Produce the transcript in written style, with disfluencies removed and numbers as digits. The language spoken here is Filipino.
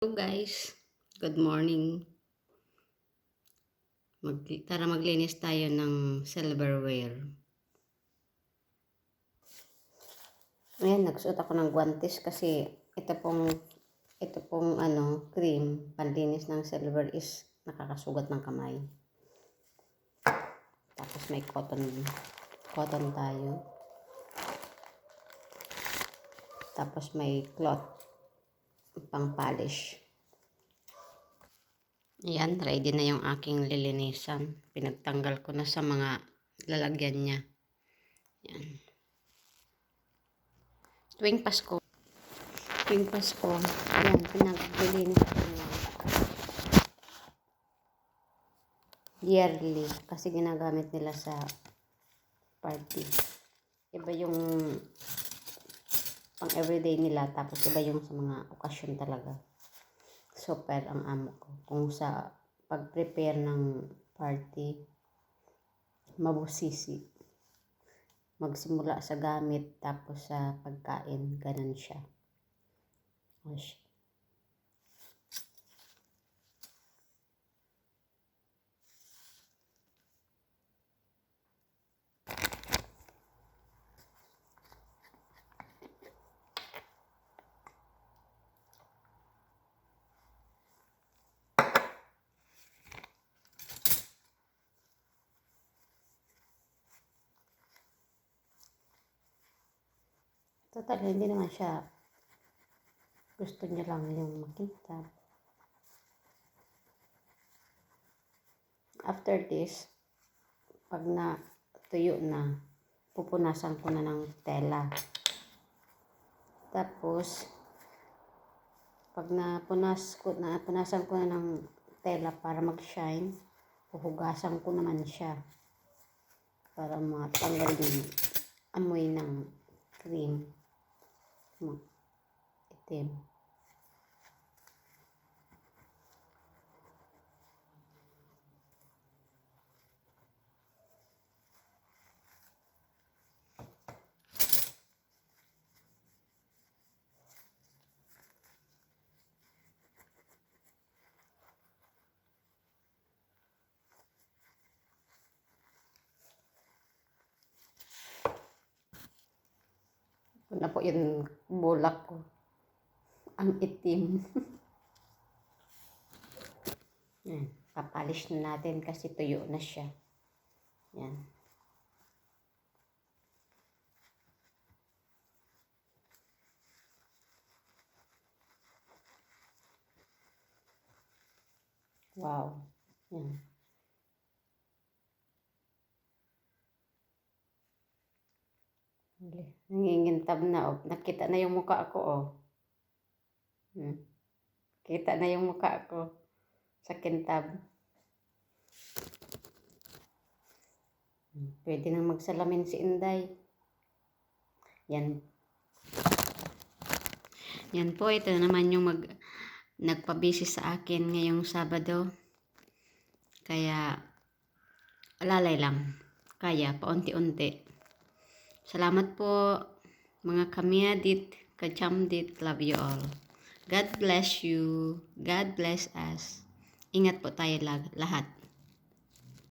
Hello guys, good morning. Tara maglinis tayo ng silverware. Ayan, nagsuot ako ng guantes kasi ito pong cream panlinis ng silver is nakakasugat ng kamay. Tapos may cotton tayo. Tapos may cloth pang polish. Ayan, ready na yung aking lilinisan. Pinagtanggal ko na sa mga lalagyan niya. Ayan. Tuwing Pasko, ayan, pinaglilinis ko niya. Yearly, kasi ginagamit nila sa party. Iba yung pang everyday nila, tapos iba yung sa mga okasyon talaga. Super ang amo ko. Kung sa pag-prepare ng party, mabusisi. Magsimula sa gamit, tapos sa pagkain, ganun siya. Total, hindi naman siya. Gusto niya lang yung makita. After this, pag tuyo na, pupunasan ko na ng tela. Tapos, pag napunasan ko na ng tela para mag-shine, puhugasan ko naman siya para matanggal yung amoy ng cream. Itim. Ito na po yung bulak ko. Ang itim. Yan. Papalish na natin kasi tuyo na siya. Yan. Wow. Yan. Nangingintab na. Oh. Nakita na yung mukha ko. Oh. Kita na yung mukha ko sa kintab. Pwede nang magsalamin si Inday. Yan. Yan po, ito naman yung nagpabisi sa akin ngayong Sabado. Kaya, alalay lang. Kaya, paunti-unti. Salamat po, mga kamiyadit, kachamdit, love you all. God bless you. God bless us. Ingat po tayo lahat.